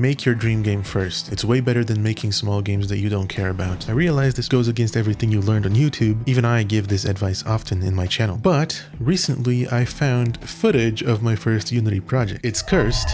Make your dream game first. It's way better than making small games that you don't care about. I realize this goes against everything you learned on YouTube. Even I give this advice often in my channel. But recently I found footage of my first Unity project. It's cursed,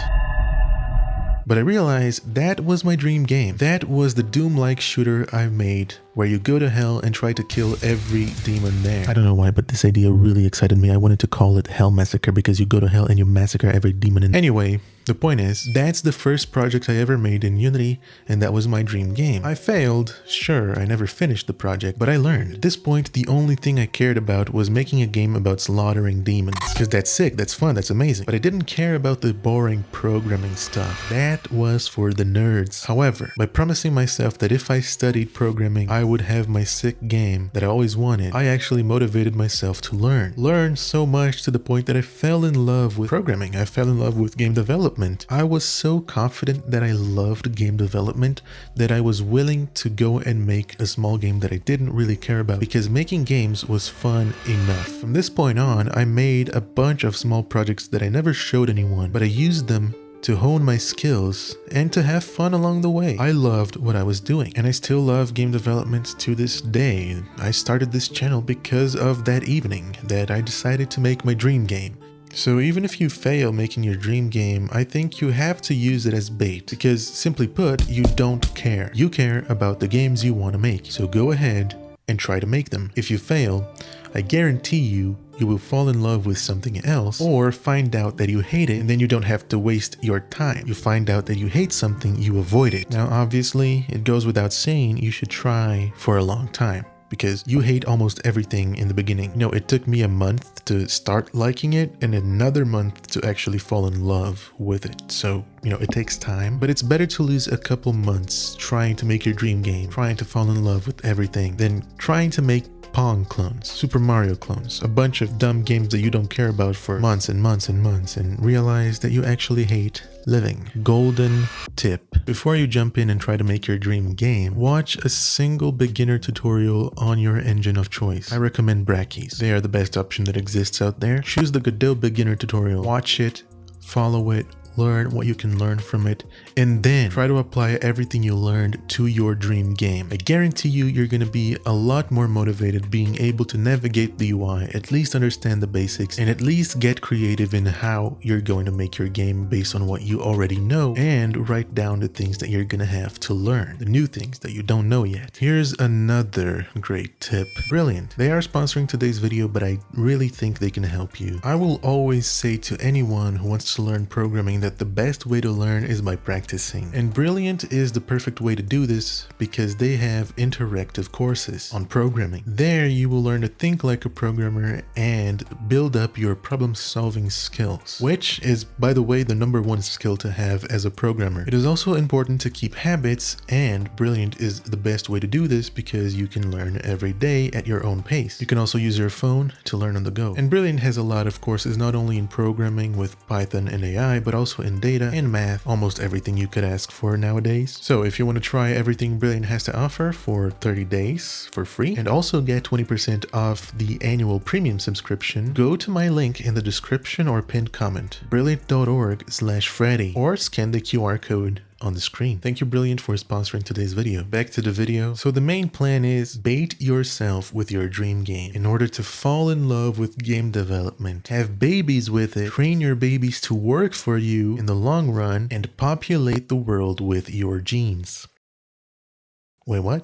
but I realized that was my dream game. That was the Doom-like shooter I made, where you go to hell and try to kill every demon there. I don't know why, but this idea really excited me. I wanted to call it Hell Massacre because you go to hell and you massacre every demon. Anyway, the point is, that's the first project I ever made in Unity, and that was my dream game. I failed, sure, I never finished the project, but I learned. At this point, the only thing I cared about was making a game about slaughtering demons. Because that's sick, that's fun, that's amazing. But I didn't care about the boring programming stuff. That was for the nerds. However, by promising myself that if I studied programming, I would have my sick game that I always wanted, I actually motivated myself to learn. Learn so much to the point that I fell in love with programming. I fell in love with game development. I was so confident that I loved game development that I was willing to go and make a small game that I didn't really care about because making games was fun enough. From this point on, I made a bunch of small projects that I never showed anyone, but I used them to hone my skills and to have fun along the way. I loved what I was doing, and I still love game development to this day. I started this channel because of that evening that I decided to make my dream game. So even if you fail making your dream game, I think you have to use it as bait because, simply put, you don't care. You care about the games you want to make. So go ahead and try to make them. If you fail, I guarantee you will fall in love with something else or find out that you hate it, and then you don't have to waste your time. You find out that you hate something, you avoid it. Now, obviously, it goes without saying you should try for a long time, because you hate almost everything in the beginning. You know, it took me a month to start liking it and another month to actually fall in love with it. So, you know, it takes time, but it's better to lose a couple months trying to make your dream game, trying to fall in love with everything, than trying to make Pong clones, Super Mario clones, a bunch of dumb games that you don't care about for months and months and months, and realize that you actually hate living. Golden tip. Before you jump in and try to make your dream game, watch a single beginner tutorial on your engine of choice. I recommend Brackeys. They are the best option that exists out there. Choose the Godot beginner tutorial. Watch it, follow it, learn what you can learn from it, and then try to apply everything you learned to your dream game. I guarantee you, you're going to be a lot more motivated being able to navigate the UI, at least understand the basics, and at least get creative in how you're going to make your game based on what you already know, and write down the things that you're going to have to learn, the new things that you don't know yet. Here's another great tip. Brilliant. They are sponsoring today's video, but I really think they can help you. I will always say to anyone who wants to learn programming that the best way to learn is by practicing. And Brilliant is the perfect way to do this because they have interactive courses on programming. There you will learn to think like a programmer and build up your problem-solving skills, which is, by the way, the #1 skill to have as a programmer. It is also important to keep habits, and Brilliant is the best way to do this because you can learn every day at your own pace. You can also use your phone to learn on the go. And Brilliant has a lot of courses not only in programming with Python and AI, but also in data and math, almost everything you could ask for nowadays. So if you want to try everything Brilliant has to offer for 30 days for free and also get 20% off the annual premium subscription, go to my link in the description or pinned comment, brilliant.org/Freddy, or scan the QR code on the screen. Thank you, Brilliant, for sponsoring today's video. Back to the video. So the main plan is bait yourself with your dream game in order to fall in love with game development. Have babies with it. Train your babies to work for you in the long run and populate the world with your genes. Wait, what?